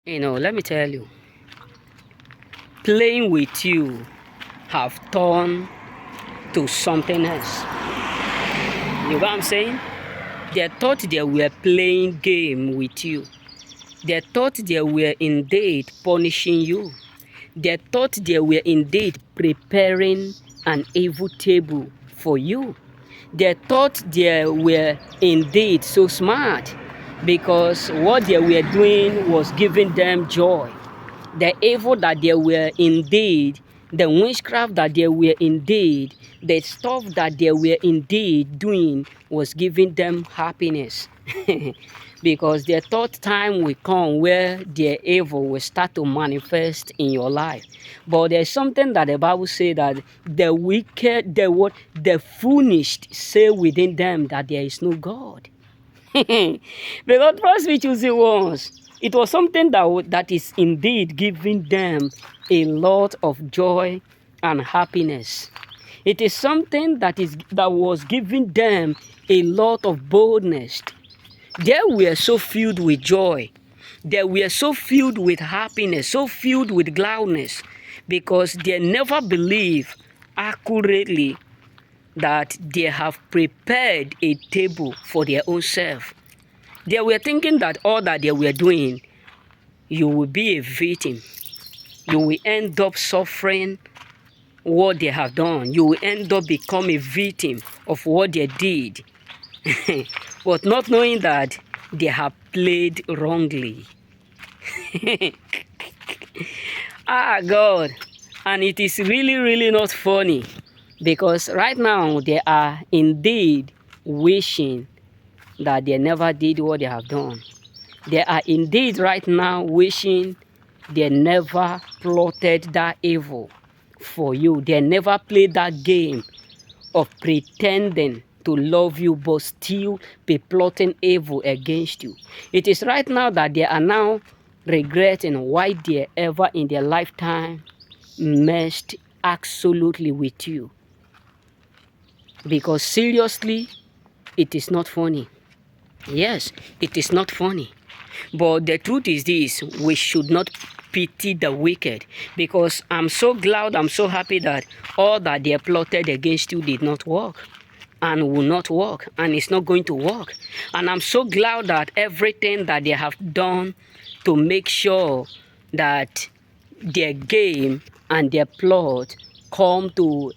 Let me tell you, playing with you have turned to something else. You know what I'm saying? They thought they were playing game with you. They thought they were indeed punishing you. They thought they were indeed preparing an evil table for you. They thought they were indeed so smart because what they were doing was giving them joy. The evil that they were indeed, the witchcraft that they were indeed, the stuff that they were indeed doing was giving them happiness. Because their thought time will come where their evil will start to manifest in your life. But there's something that the Bible says that the wicked, the foolish say within them that there is no God. Because trust me, choosing ones, it was something that is indeed giving them a lot of joy and happiness. It is something that was giving them a lot of boldness. They were so filled with joy. They were so filled with happiness, so filled with gladness, because they never believed accurately that they have prepared a table for their own self. They were thinking that all that they were doing, you will be a victim. You will end up suffering what they have done. You will end up become a victim of what they did. But not knowing that they have played wrongly. God. And it is really, really not funny. Because right now they are indeed wishing that they never did what they have done. They are indeed right now wishing they never plotted that evil for you. They never played that game of pretending to love you but still be plotting evil against you. It is right now that they are now regretting why they ever in their lifetime messed absolutely with you. Because seriously, it is not funny. Yes, it is not funny. But the truth is this, we should not pity the wicked, because I'm so glad, I'm so happy that all that they plotted against you did not work and will not work, and it's not going to work. And I'm so glad that everything that they have done to make sure that their game and their plot come to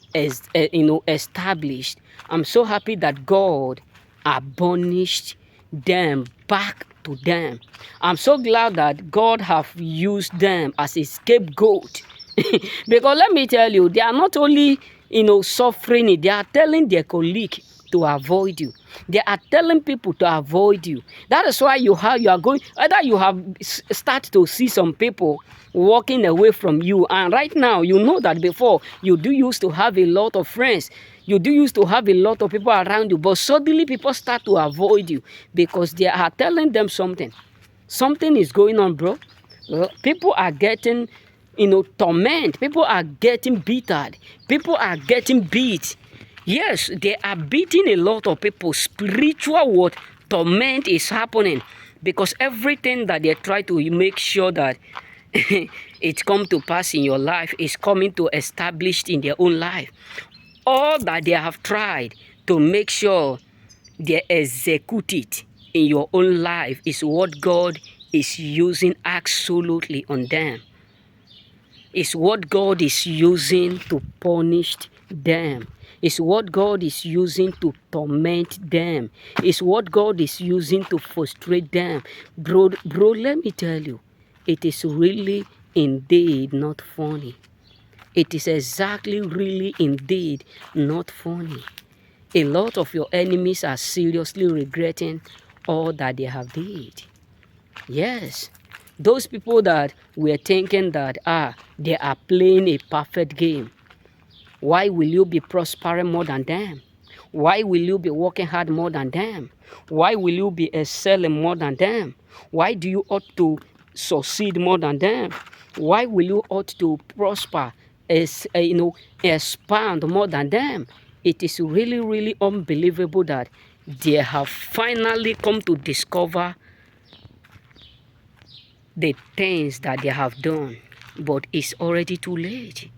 established. I'm so happy that God abolished them back to them. I'm so glad that God have used them as a scapegoat. Because let me tell you, they are not only suffering it, they are telling their colleague to avoid you. They are telling people to avoid you. That is why you are going, either you have start to see some people walking away from you, and right now you know that before you do used to have a lot of friends, you do used to have a lot of people around you, but suddenly people start to avoid you because they are telling them something is going on, bro. People are getting torment, people are getting bittered, people are getting beat. Yes, they are beating a lot of people. Spiritual what torment is happening because everything that they try to make sure that it come to pass in your life is coming to established in their own life. All that they have tried to make sure they execute it in your own life is what God is using absolutely on them. It's what God is using to punish them. It's what God is using to torment them. It's what God is using to frustrate them. Bro, let me tell you, it is really indeed not funny. It is exactly really indeed not funny. A lot of your enemies are seriously regretting all that they have did. Yes, those people that were thinking that they are playing a perfect game. Why will you be prospering more than them? Why will you be working hard more than them? Why will you be excelling more than them? Why do you ought to succeed more than them? Why will you ought to prosper, expand more than them? It is really, really unbelievable that they have finally come to discover the things that they have done, but it's already too late,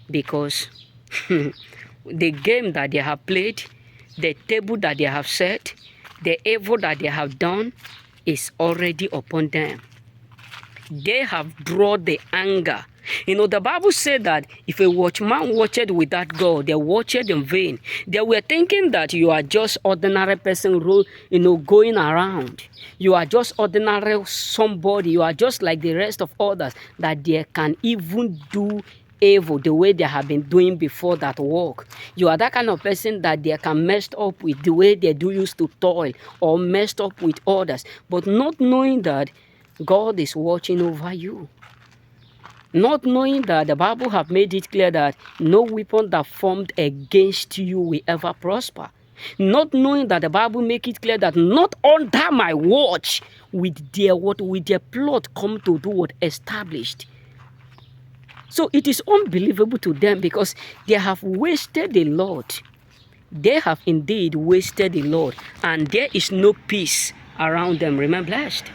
because the game that they have played, the table that they have set, the evil that they have done is already upon them. They have drawn the anger. You know, the Bible said that if a watchman watched without God, they watched in vain. They were thinking that you are just ordinary person, going around. You are just ordinary somebody. You are just like the rest of others, that they can even do evil the way they have been doing before that work. You are that kind of person that they can mess up with the way they do used to toil, or messed up with others, but not knowing that God is watching over you. Not knowing that the Bible have made it clear that no weapon that formed against you will ever prosper. Not knowing that the Bible make it clear that not under my watch with their plot come to do what established. So it is unbelievable to them, because they have wasted the Lord. They have indeed wasted the Lord, and there is no peace around them. Remain blessed.